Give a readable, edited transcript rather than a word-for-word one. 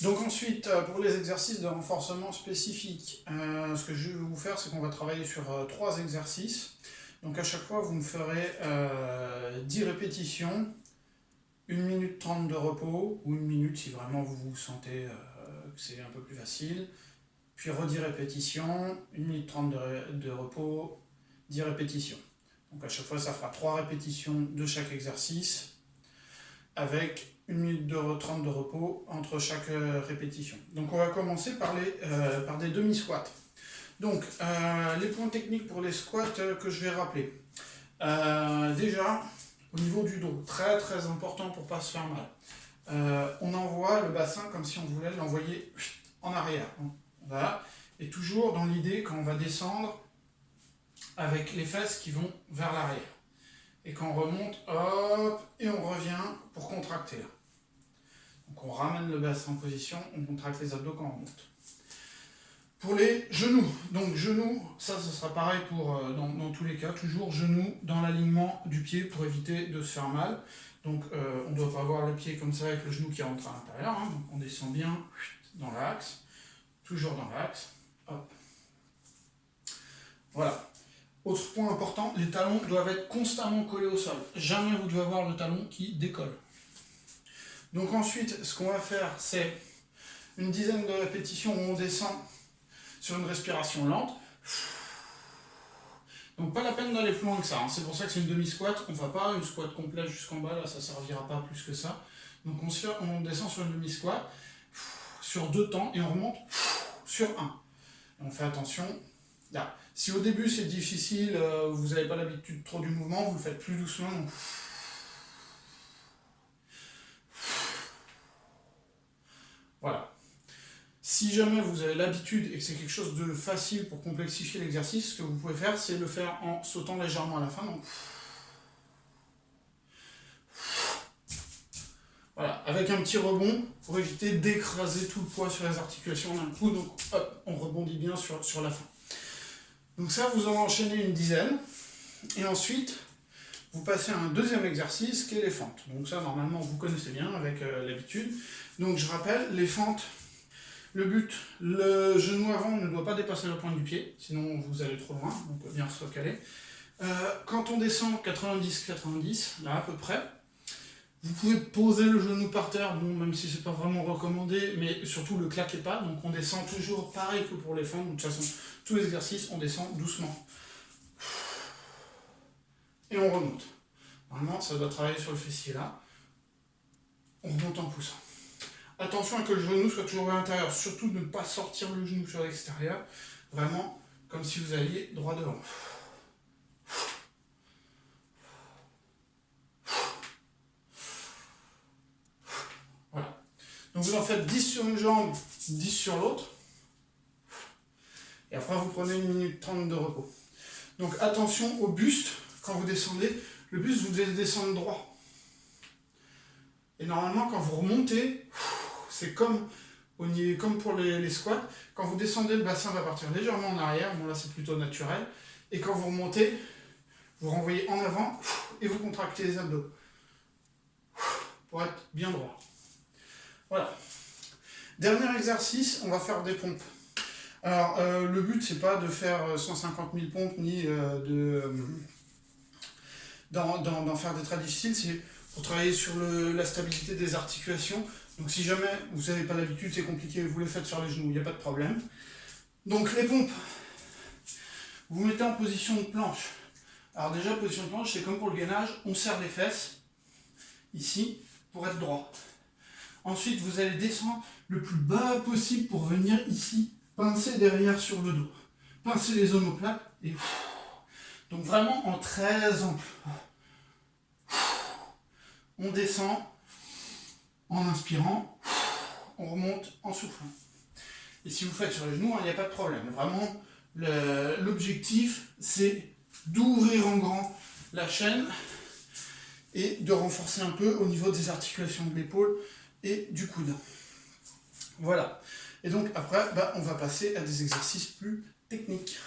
Donc ensuite, pour les exercices de renforcement spécifiques, ce que je vais vous faire, c'est qu'on va travailler sur 3 exercices. Donc à chaque fois, vous me ferez 10 répétitions, 1 minute 30 de repos, ou 1 minute si vraiment vous vous sentez que c'est un peu plus facile. Puis 10 répétitions, 1 minute 30 de repos, 10 répétitions. Donc à chaque fois, ça fera 3 répétitions de chaque exercice, avec 1 minute 30 de repos entre chaque répétition. Donc on va commencer par des demi-squats. Donc les points techniques pour les squats que je vais rappeler. Déjà, au niveau du dos, très très important pour ne pas se faire mal. On envoie le bassin comme si on voulait l'envoyer en arrière. Voilà. Et toujours dans l'idée quand on va descendre avec les fesses qui vont vers l'arrière. Et quand on remonte, hop, et on revient pour contracter là. Donc on ramène le bassin en position, on contracte les abdos quand on remonte. Pour les genoux, donc genoux, ça sera pareil pour dans tous les cas, toujours genoux dans l'alignement du pied pour éviter de se faire mal. Donc on ne doit pas avoir le pied comme ça avec le genou qui rentre à l'intérieur, hein. Donc on descend bien dans l'axe, toujours dans l'axe, hop. Voilà. Autre point important, les talons doivent être constamment collés au sol. Jamais vous devez avoir le talon qui décolle. Donc ensuite, ce qu'on va faire, c'est une dizaine de répétitions où on descend sur une respiration lente. Donc pas la peine d'aller plus loin que ça, hein. C'est pour ça que c'est une demi-squat. On ne va pas une squat complète jusqu'en bas, là ça ne servira pas plus que ça. Donc on descend sur une demi-squat, sur 2 temps, et on remonte sur 1. On fait attention. Là. Si au début c'est difficile, vous n'avez pas l'habitude trop du mouvement, vous le faites plus doucement. Donc... Voilà. Si jamais vous avez l'habitude et que c'est quelque chose de facile pour complexifier l'exercice, ce que vous pouvez faire, c'est le faire en sautant légèrement à la fin. Donc... Voilà, avec un petit rebond pour éviter d'écraser tout le poids sur les articulations d'un coup. Donc hop, on rebondit bien sur la fin. Donc ça, vous en enchaînez une dizaine. Et ensuite, vous passez à un deuxième exercice qui est les fentes. Donc ça, normalement, vous connaissez bien avec l'habitude. Donc je rappelle, les fentes, le but, le genou avant ne doit pas dépasser la pointe du pied, sinon vous allez trop loin, donc bien se recaler. Quand on descend 90-90, là à peu près, vous pouvez poser le genou par terre, bon, même si c'est pas vraiment recommandé, mais surtout ne claquez pas. Donc on descend toujours pareil que pour les fentes. De toute façon, tous les exercices, on descend doucement. Et on remonte. Normalement, ça doit travailler sur le fessier là. On remonte en poussant. Attention à que le genou soit toujours à l'intérieur. Surtout ne pas sortir le genou sur l'extérieur. Vraiment, comme si vous alliez droit devant. Voilà. Donc vous en faites 10 sur une jambe, 10 sur l'autre. Et après, vous prenez 1 minute 30 de repos. Donc attention au buste. Quand vous descendez, le buste, vous devez descendre droit. Et normalement, quand vous remontez, c'est comme pour les squats. Quand vous descendez, le bassin va partir légèrement en arrière. Bon, là, c'est plutôt naturel. Et quand vous remontez, vous renvoyez en avant et vous contractez les abdos. Pour être bien droit. Voilà. Dernier exercice, on va faire des pompes. Alors, le but, c'est pas de faire 150 000 pompes, ni d'en faire des très difficiles, c'est pour travailler sur la stabilité des articulations. Donc si jamais vous n'avez pas l'habitude, c'est compliqué, vous les faites sur les genoux, il n'y a pas de problème. Donc les pompes, vous vous mettez en position de planche. Alors déjà, position de planche, c'est comme pour le gainage, on serre les fesses, ici, pour être droit. Ensuite, vous allez descendre le plus bas possible pour venir ici, pincer derrière sur le dos. Pincer les omoplates et... Donc vraiment en très ample. On descend en inspirant, on remonte en soufflant. Et si vous faites sur les genoux, il n'y a pas de problème. Vraiment, l'objectif, c'est d'ouvrir en grand la chaîne et de renforcer un peu au niveau des articulations de l'épaule et du coude. Voilà. Et donc après, on va passer à des exercices plus techniques.